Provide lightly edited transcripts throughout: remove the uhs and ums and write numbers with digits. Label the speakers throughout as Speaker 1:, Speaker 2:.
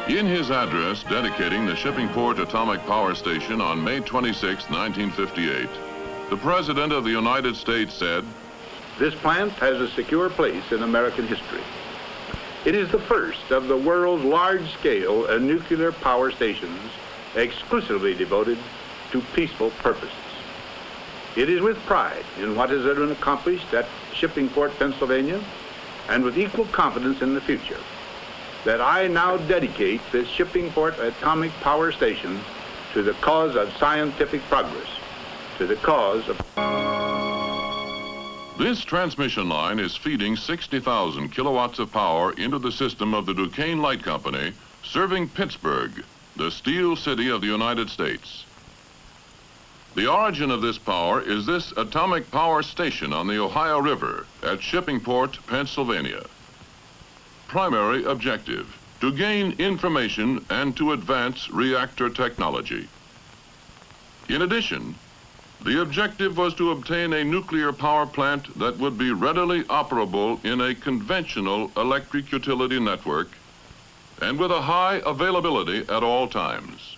Speaker 1: In his address dedicating the Shippingport Atomic Power Station on May 26, 1958, the President of the United States said,
Speaker 2: "This plant has a secure place in American history. It is the first of the world's large-scale nuclear power stations exclusively devoted to peaceful purposes. It is with pride in what has been accomplished at Shippingport, Pennsylvania, and with equal confidence in the future, that I now dedicate this Shippingport Atomic Power Station to the cause of scientific progress, to the cause of..."
Speaker 1: This transmission line is feeding 60,000 kilowatts of power into the system of the Duquesne Light Company, serving Pittsburgh, the steel city of the United States. The origin of this power is this atomic power station on the Ohio River at Shippingport, Pennsylvania. Primary objective: to gain information and to advance reactor technology. In addition, the objective was to obtain a nuclear power plant that would be readily operable in a conventional electric utility network and with a high availability at all times.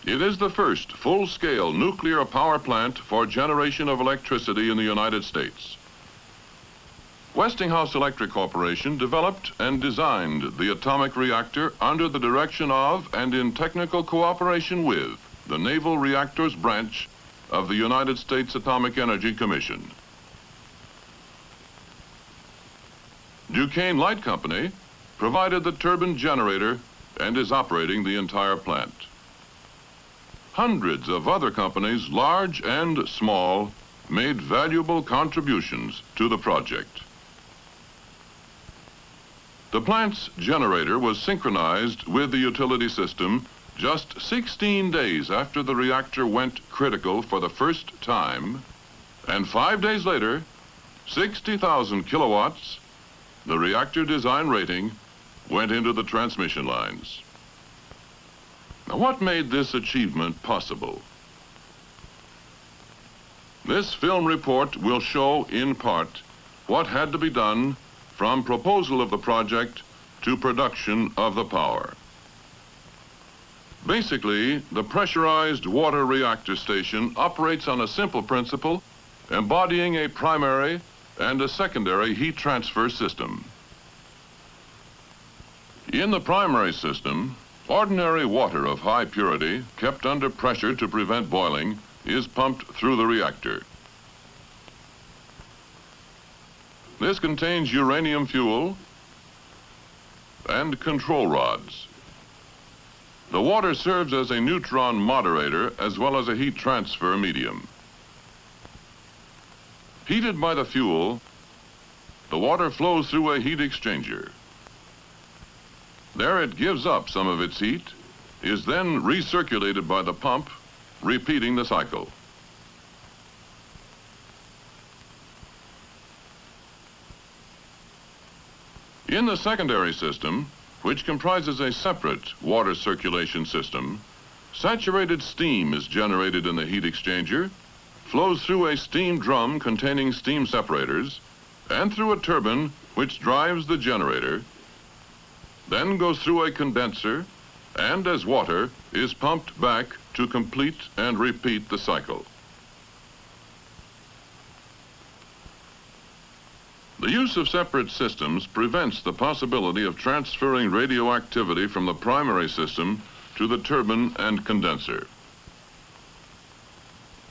Speaker 1: It is the first full-scale nuclear power plant for generation of electricity in the United States. Westinghouse Electric Corporation developed and designed the atomic reactor under the direction of and in technical cooperation with the Naval Reactors Branch of the United States Atomic Energy Commission. Duquesne Light Company provided the turbine generator and is operating the entire plant. Hundreds of other companies, large and small, made valuable contributions to the project. The plant's generator was synchronized with the utility system just 16 days after the reactor went critical for the first time, and 5 days later, 60,000 kilowatts, the reactor design rating, went into the transmission lines. Now, what made this achievement possible? This film report will show, in part, what had to be done from proposal of the project to production of the power. Basically, the pressurized water reactor station operates on a simple principle, embodying a primary and a secondary heat transfer system. In the primary system, ordinary water of high purity, kept under pressure to prevent boiling, is pumped through the reactor. This contains uranium fuel and control rods. The water serves as a neutron moderator as well as a heat transfer medium. Heated by the fuel, the water flows through a heat exchanger. There it gives up some of its heat, is then recirculated by the pump, repeating the cycle. In the secondary system, which comprises a separate water circulation system, saturated steam is generated in the heat exchanger, flows through a steam drum containing steam separators, and through a turbine which drives the generator, then goes through a condenser, and as water is pumped back to complete and repeat the cycle. The use of separate systems prevents the possibility of transferring radioactivity from the primary system to the turbine and condenser.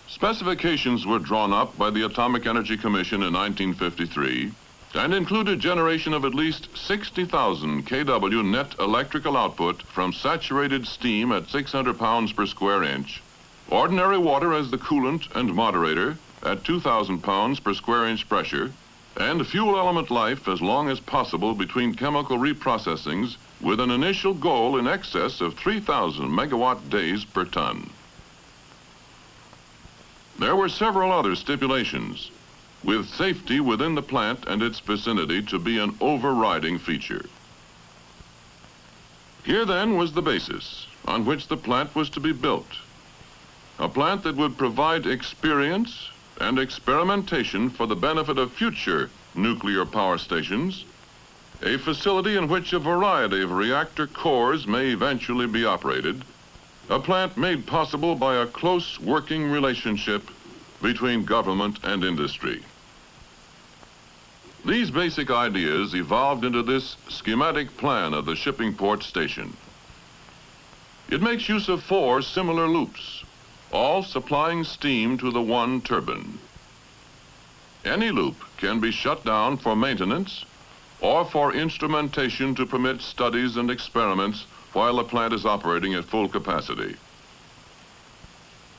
Speaker 1: Specifications were drawn up by the Atomic Energy Commission in 1953 and included generation of at least 60,000 kW net electrical output from saturated steam at 600 pounds per square inch, ordinary water as the coolant and moderator at 2,000 pounds per square inch pressure, and fuel element life as long as possible between chemical reprocessings with an initial goal in excess of 3,000 megawatt days per ton. There were several other stipulations, with safety within the plant and its vicinity to be an overriding feature. Here then was the basis on which the plant was to be built, a plant that would provide experience and experimentation for the benefit of future nuclear power stations, a facility in which a variety of reactor cores may eventually be operated, a plant made possible by a close working relationship between government and industry. These basic ideas evolved into this schematic plan of the shipping port station. It makes use of 4 similar loops, all supplying steam to the one turbine. Any loop can be shut down for maintenance or for instrumentation to permit studies and experiments while the plant is operating at full capacity.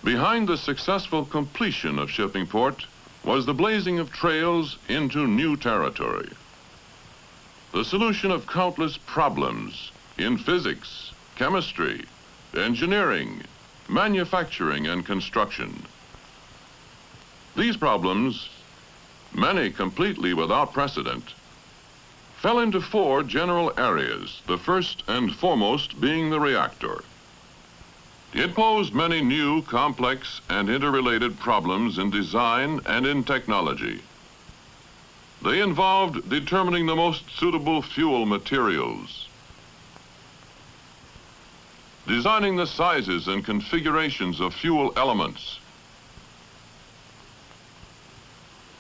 Speaker 1: Behind the successful completion of Shippingport was the blazing of trails into new territory. The solution of countless problems in physics, chemistry, engineering, manufacturing, and construction. These problems, many completely without precedent, fell into 4 general areas, the first and foremost being the reactor. It posed many new, complex, and interrelated problems in design and in technology. They involved determining the most suitable fuel materials, designing the sizes and configurations of fuel elements,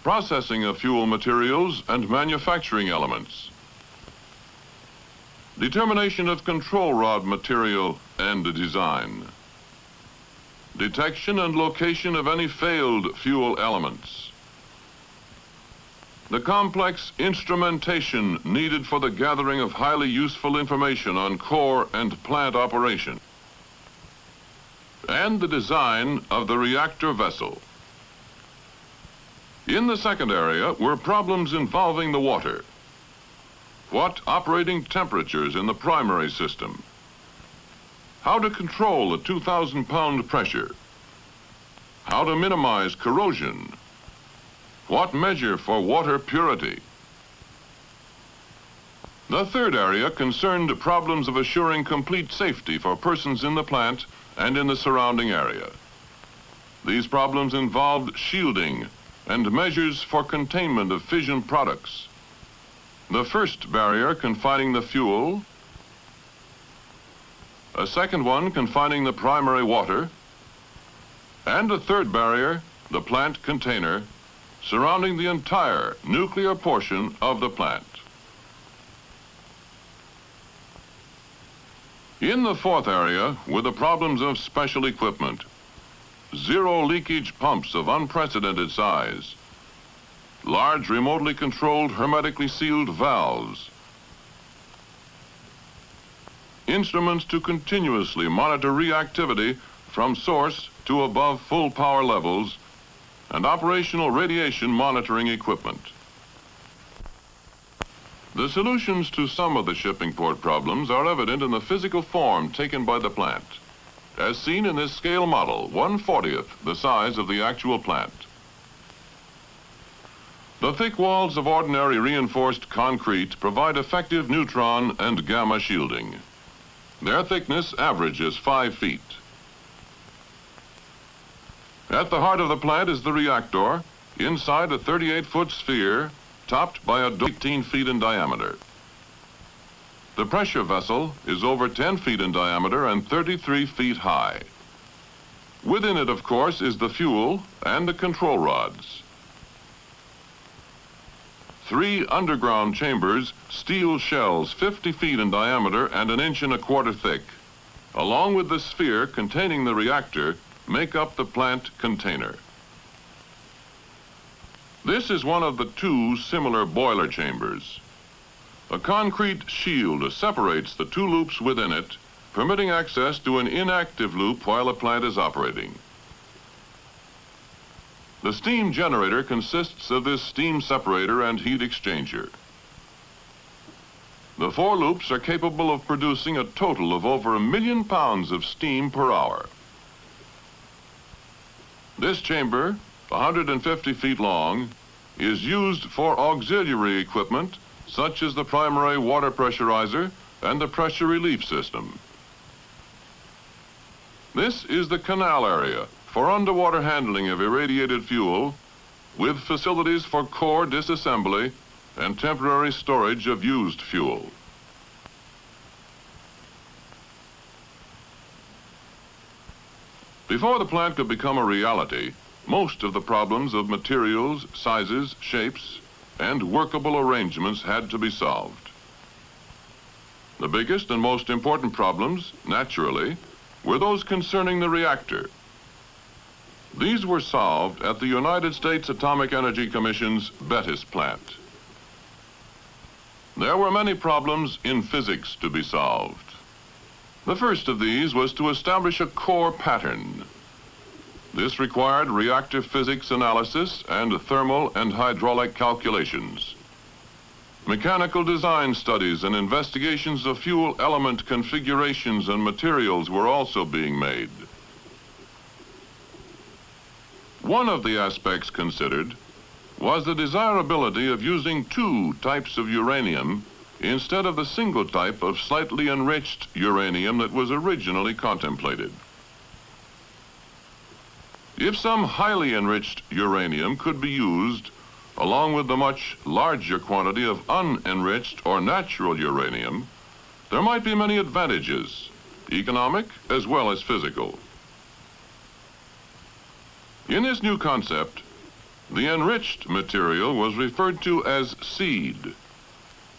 Speaker 1: processing of fuel materials and manufacturing elements, determination of control rod material and design, detection and location of any failed fuel elements, the complex instrumentation needed for the gathering of highly useful information on core and plant operation, and the design of the reactor vessel. In the second area were problems involving the water. What operating temperatures in the primary system? How to control the 2,000-pound pressure? How to minimize corrosion? What measure for water purity? The third area concerned problems of assuring complete safety for persons in the plant and in the surrounding area. These problems involved shielding and measures for containment of fission products. The first barrier confining the fuel, a second one confining the primary water, and a third barrier, the plant container, surrounding the entire nuclear portion of the plant. In the fourth area were the problems of special equipment. Zero leakage pumps of unprecedented size, large remotely controlled hermetically sealed valves, instruments to continuously monitor reactivity from source to above full power levels, and operational radiation monitoring equipment. The solutions to some of the shipping port problems are evident in the physical form taken by the plant, as seen in this scale model, 1/40th the size of the actual plant. The thick walls of ordinary reinforced concrete provide effective neutron and gamma shielding. Their thickness averages 5 feet. At the heart of the plant is the reactor, inside a 38-foot sphere, topped by a dome 18 feet in diameter. The pressure vessel is over 10 feet in diameter and 33 feet high. Within it, of course, is the fuel and the control rods. 3 underground chambers, steel shells 50 feet in diameter and 1 1/4 inches thick, along with the sphere containing the reactor, make up the plant container. This is one of the 2 similar boiler chambers. A concrete shield separates the 2 loops within it, permitting access to an inactive loop while the plant is operating. The steam generator consists of this steam separator and heat exchanger. The 4 loops are capable of producing a total of over 1 million pounds of steam per hour. This chamber, 150 feet long, is used for auxiliary equipment such as the primary water pressurizer and the pressure relief system. This is the canal area for underwater handling of irradiated fuel, with facilities for core disassembly and temporary storage of used fuel. Before the plant could become a reality, most of the problems of materials, sizes, shapes, and workable arrangements had to be solved. The biggest and most important problems, naturally, were those concerning the reactor. These were solved at the United States Atomic Energy Commission's Bettis plant. There were many problems in physics to be solved. The first of these was to establish a core pattern. This required reactor physics analysis and thermal and hydraulic calculations. Mechanical design studies and investigations of fuel element configurations and materials were also being made. One of the aspects considered was the desirability of using two types of uranium instead of the single type of slightly enriched uranium that was originally contemplated. If some highly enriched uranium could be used along with the much larger quantity of unenriched or natural uranium, there might be many advantages, economic as well as physical. In this new concept, the enriched material was referred to as seed,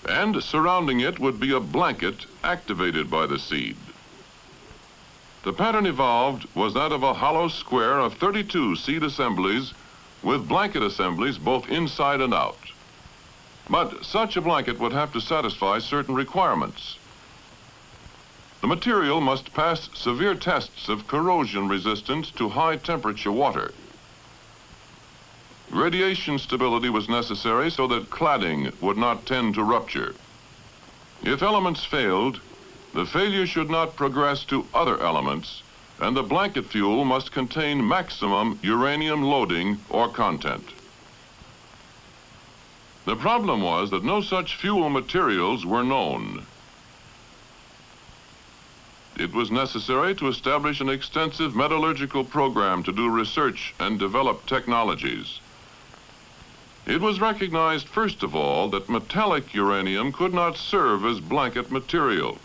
Speaker 1: and surrounding it would be a blanket activated by the seed. The pattern evolved was that of a hollow square of 32 seed assemblies with blanket assemblies both inside and out. But such a blanket would have to satisfy certain requirements. The material must pass severe tests of corrosion resistance to high temperature water. Radiation stability was necessary so that cladding would not tend to rupture. If elements failed, the failure should not progress to other elements, and the blanket fuel must contain maximum uranium loading or content. The problem was that no such fuel materials were known. It was necessary to establish an extensive metallurgical program to do research and develop technologies. It was recognized, first of all, that metallic uranium could not serve as blanket material.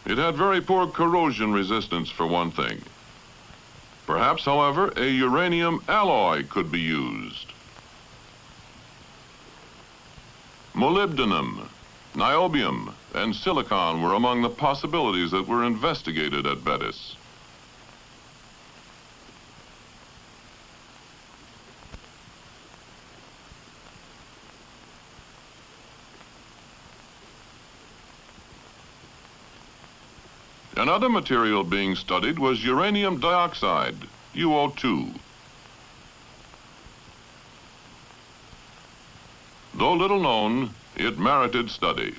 Speaker 1: It had very poor corrosion resistance, for one thing. Perhaps, however, a uranium alloy could be used. Molybdenum, niobium, and silicon were among the possibilities that were investigated at Bettis. Another material being studied was uranium dioxide, UO2. Though little known, it merited study.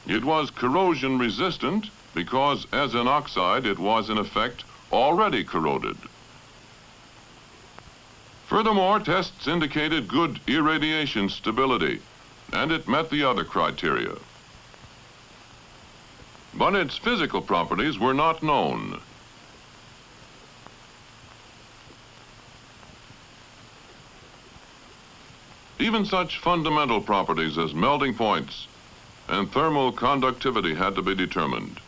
Speaker 1: It was corrosion resistant because, as an oxide, it was in effect already corroded. Furthermore, tests indicated good irradiation stability, and it met the other criteria. But its physical properties were not known. Even such fundamental properties as melting points and thermal conductivity had to be determined.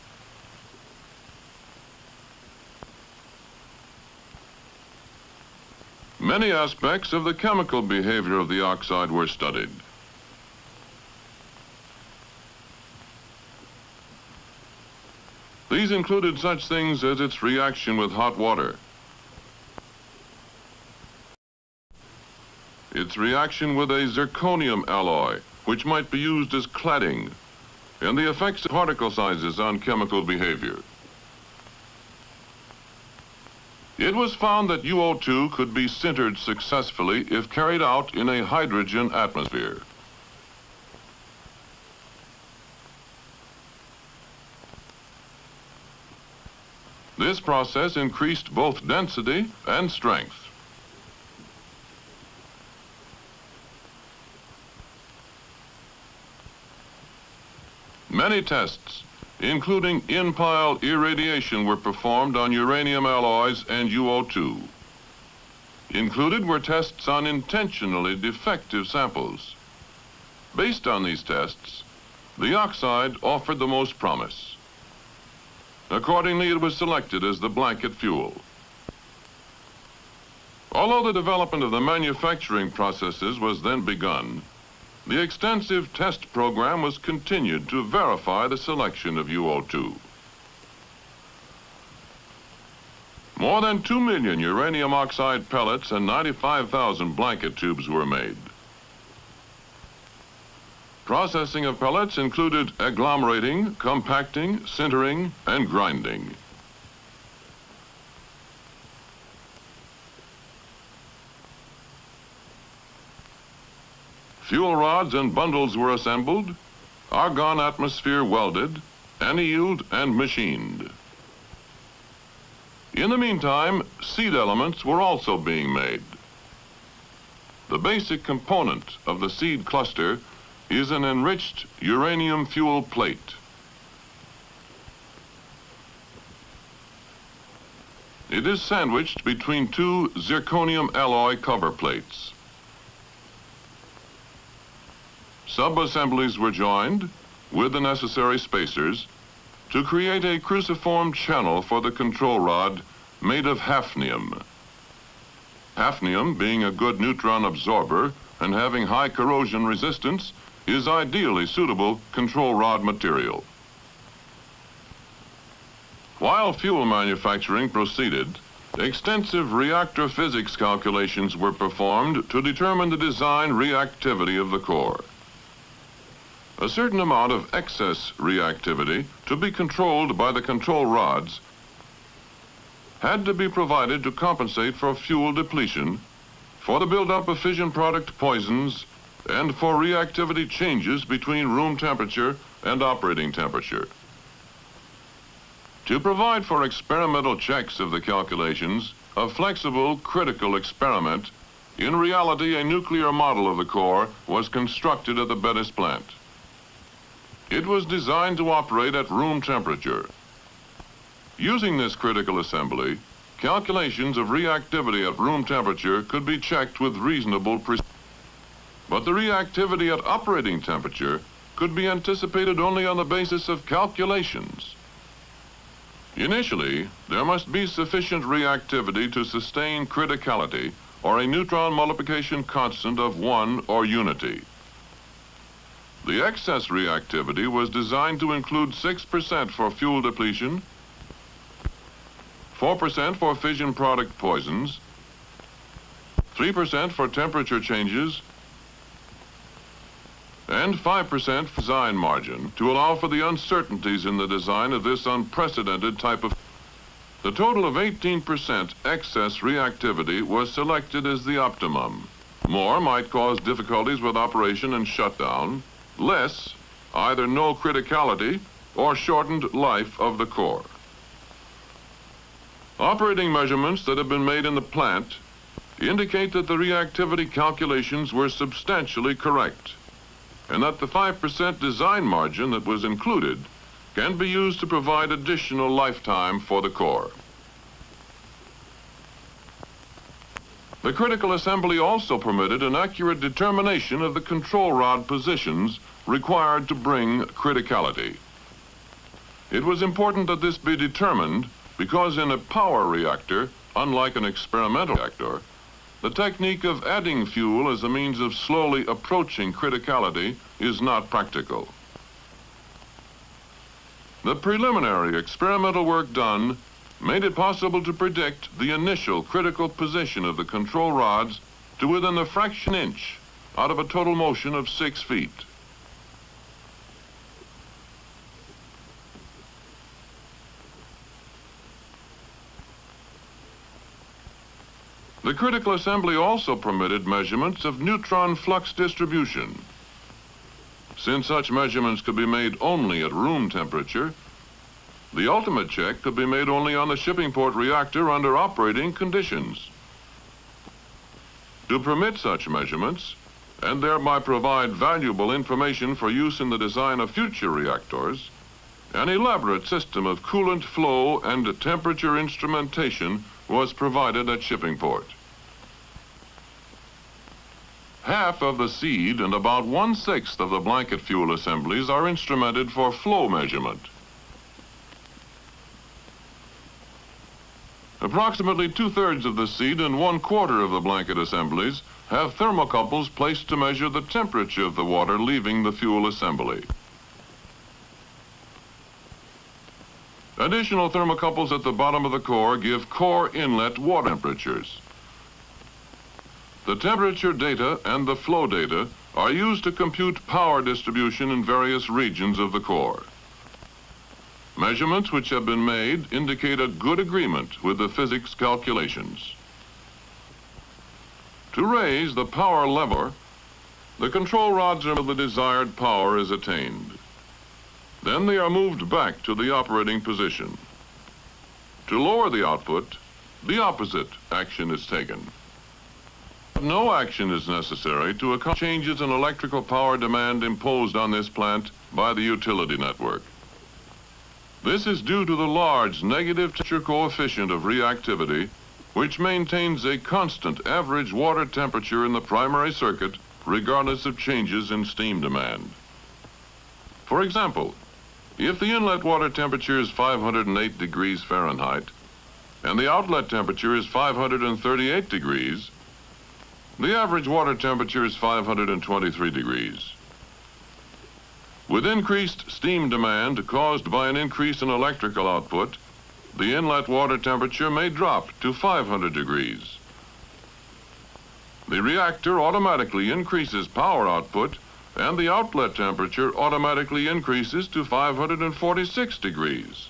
Speaker 1: Many aspects of the chemical behavior of the oxide were studied. These included such things as its reaction with hot water, its reaction with a zirconium alloy, which might be used as cladding, and the effects of particle sizes on chemical behavior. It was found that UO2 could be sintered successfully if carried out in a hydrogen atmosphere. This process increased both density and strength. Many tests, including in-pile irradiation, were performed on uranium alloys and UO2. Included were tests on intentionally defective samples. Based on these tests, the oxide offered the most promise. Accordingly, it was selected as the blanket fuel. Although the development of the manufacturing processes was then begun, the extensive test program was continued to verify the selection of UO2. More than 2 million uranium oxide pellets and 95,000 blanket tubes were made. Processing of pellets included agglomerating, compacting, sintering, and grinding. Fuel rods and bundles were assembled, argon atmosphere welded, annealed, and machined. In the meantime, seed elements were also being made. The basic component of the seed cluster is an enriched uranium fuel plate. It is sandwiched between two zirconium alloy cover plates. Sub-assemblies were joined with the necessary spacers to create a cruciform channel for the control rod made of hafnium. Hafnium, being a good neutron absorber and having high corrosion resistance, is ideally suitable control rod material. While fuel manufacturing proceeded, extensive reactor physics calculations were performed to determine the design reactivity of the core. A certain amount of excess reactivity, to be controlled by the control rods, had to be provided to compensate for fuel depletion, for the buildup of fission product poisons, and for reactivity changes between room temperature and operating temperature. To provide for experimental checks of the calculations, a flexible critical experiment, in reality a nuclear model of the core, was constructed at the Bettis plant. It was designed to operate at room temperature. Using this critical assembly, calculations of reactivity at room temperature could be checked with reasonable precision. But the reactivity at operating temperature could be anticipated only on the basis of calculations. Initially, there must be sufficient reactivity to sustain criticality or a neutron multiplication constant of 1 or unity. The excess reactivity was designed to include 6% for fuel depletion, 4% for fission product poisons, 3% for temperature changes, and 5% for design margin to allow for the uncertainties in the design of this unprecedented type of... The total of 18% excess reactivity was selected as the optimum. More might cause difficulties with operation and shutdown, less, either no criticality or shortened life of the core. Operating measurements that have been made in the plant indicate that the reactivity calculations were substantially correct, and that the 5% design margin that was included can be used to provide additional lifetime for the core. The critical assembly also permitted an accurate determination of the control rod positions required to bring criticality. It was important that this be determined because in a power reactor, unlike an experimental reactor, the technique of adding fuel as a means of slowly approaching criticality is not practical. The preliminary experimental work done made it possible to predict the initial critical position of the control rods to within a fraction inch out of a total motion of 6 feet. The critical assembly also permitted measurements of neutron flux distribution. Since such measurements could be made only at room temperature, the ultimate check could be made only on the shipping port reactor under operating conditions. To permit such measurements, and thereby provide valuable information for use in the design of future reactors, an elaborate system of coolant flow and temperature instrumentation was provided at shipping port. half of the seed and about 1/6 of the blanket fuel assemblies are instrumented for flow measurement. Approximately 2/3 of the seed and 1/4 of the blanket assemblies have thermocouples placed to measure the temperature of the water leaving the fuel assembly. Additional thermocouples at the bottom of the core give core inlet water temperatures. The temperature data and the flow data are used to compute power distribution in various regions of the core. Measurements which have been made indicate a good agreement with the physics calculations. To raise the power lever, the control rods until the desired power is attained. Then they are moved back to the operating position. To lower the output, the opposite action is taken. No action is necessary to account for changes in electrical power demand imposed on this plant by the utility network. This is due to the large negative temperature coefficient of reactivity, which maintains a constant average water temperature in the primary circuit regardless of changes in steam demand. For example, if the inlet water temperature is 508 degrees Fahrenheit and the outlet temperature is 538 degrees, the average water temperature is 523 degrees. With increased steam demand caused by an increase in electrical output, the inlet water temperature may drop to 500 degrees. The reactor automatically increases power output, and the outlet temperature automatically increases to 546 degrees.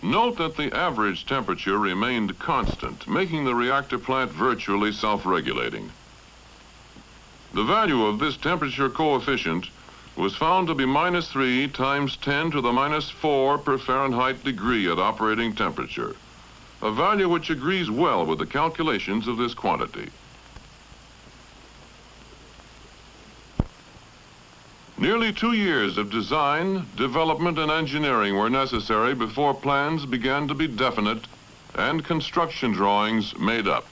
Speaker 1: Note that the average temperature remained constant, making the reactor plant virtually self-regulating. The value of this temperature coefficient was found to be -3 × 10 to the -4 per Fahrenheit degree at operating temperature, a value which agrees well with the calculations of this quantity. Nearly 2 years of design, development, and engineering were necessary before plans began to be definite and construction drawings made up.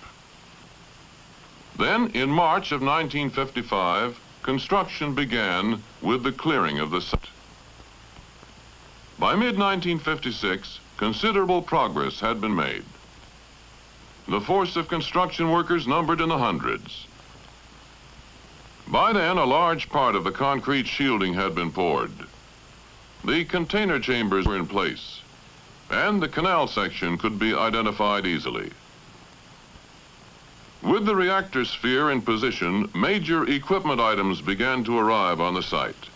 Speaker 1: Then, in March of 1955, construction began with the clearing of the site. By mid-1956, considerable progress had been made. The force of construction workers numbered in the hundreds. By then, a large part of the concrete shielding had been poured. The container chambers were in place, and the canal section could be identified easily. With the reactor sphere in position, major equipment items began to arrive on the site.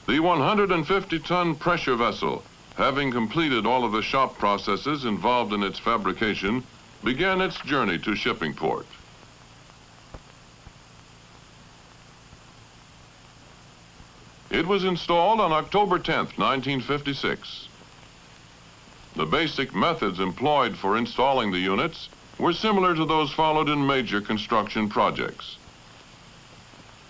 Speaker 1: The 150-ton pressure vessel, having completed all of the shop processes involved in its fabrication, began its journey to shipping port. It was installed on October 10th, 1956. The basic methods employed for installing the units were similar to those followed in major construction projects.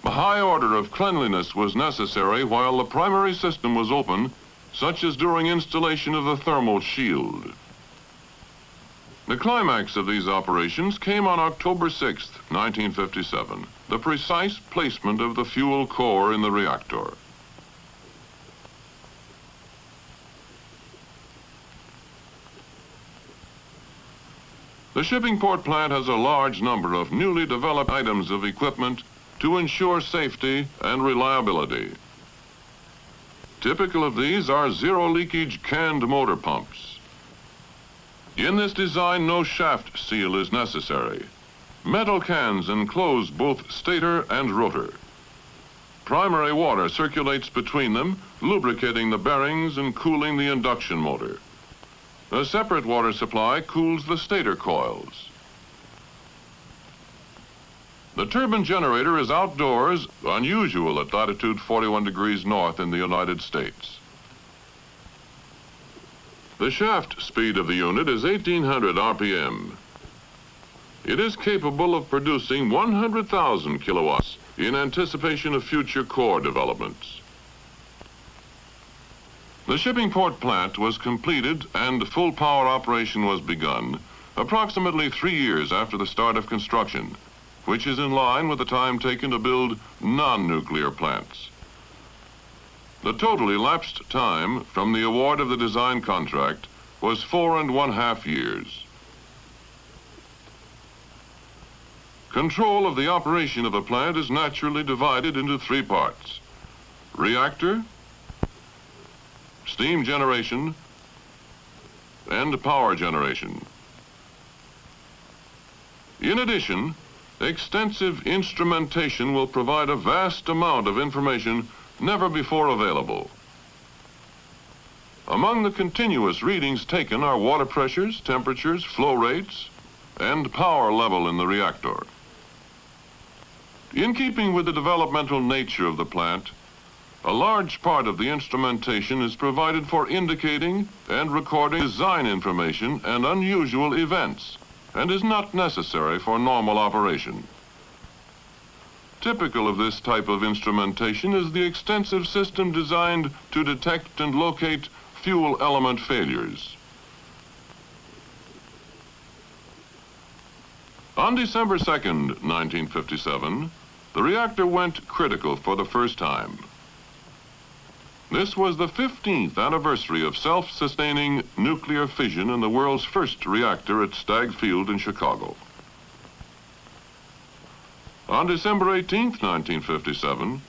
Speaker 1: A high order of cleanliness was necessary while the primary system was open, such as during installation of the thermal shield. The climax of these operations came on October 6th, 1957, the precise placement of the fuel core in the reactor. The shipping port plant has a large number of newly developed items of equipment to ensure safety and reliability. Typical of these are zero-leakage canned motor pumps. In this design, no shaft seal is necessary. Metal cans enclose both stator and rotor. Primary water circulates between them, lubricating the bearings and cooling the induction motor. A separate water supply cools the stator coils. The turbine generator is outdoors, unusual at latitude 41 degrees north in the United States. The shaft speed of the unit is 1800 RPM. It is capable of producing 100,000 kilowatts in anticipation of future core developments. The shipping port plant was completed and full power operation was begun approximately 3 years after the start of construction, which is in line with the time taken to build non-nuclear plants. The total elapsed time from the award of the design contract was 4.5 years. Control of the operation of the plant is naturally divided into 3 parts: reactor, steam generation, and power generation. In addition, extensive instrumentation will provide a vast amount of information never before available. Among the continuous readings taken are water pressures, temperatures, flow rates, and power level in the reactor. In keeping with the developmental nature of the plant, a large part of the instrumentation is provided for indicating and recording design information and unusual events, and is not necessary for normal operation. Typical of this type of instrumentation is the extensive system designed to detect and locate fuel element failures. On December 2nd, 1957, the reactor went critical for the first time. This was the 15th anniversary of self-sustaining nuclear fission in the world's first reactor at Stagg Field in Chicago. On December 18, 1957,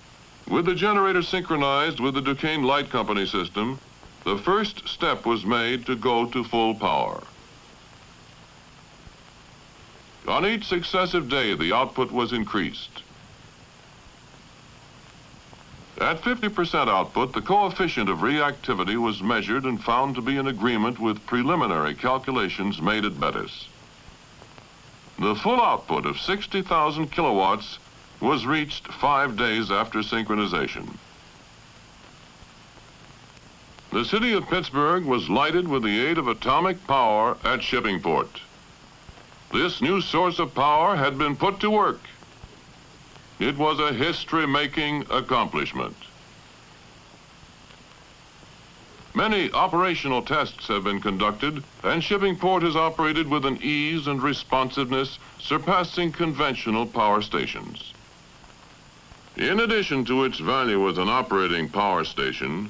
Speaker 1: with the generator synchronized with the Duquesne Light Company system, the first step was made to go to full power. On each successive day, the output was increased. At 50% output, the coefficient of reactivity was measured and found to be in agreement with preliminary calculations made at Bettis. The full output of 60,000 kilowatts was reached 5 days after synchronization. The city of Pittsburgh was lighted with the aid of atomic power at Shippingport. This new source of power had been put to work. It was a history-making accomplishment. Many operational tests have been conducted, and Shippingport is operated with an ease and responsiveness surpassing conventional power stations. In addition to its value as an operating power station,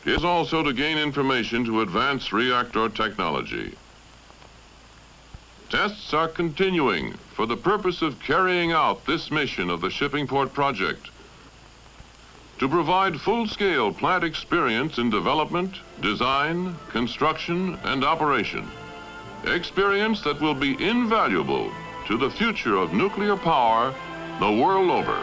Speaker 1: it is also to gain information to advance reactor technology. Tests are continuing for the purpose of carrying out this mission of the Shippingport project, to provide full-scale plant experience in development, design, construction, and operation. Experience that will be invaluable to the future of nuclear power the world over.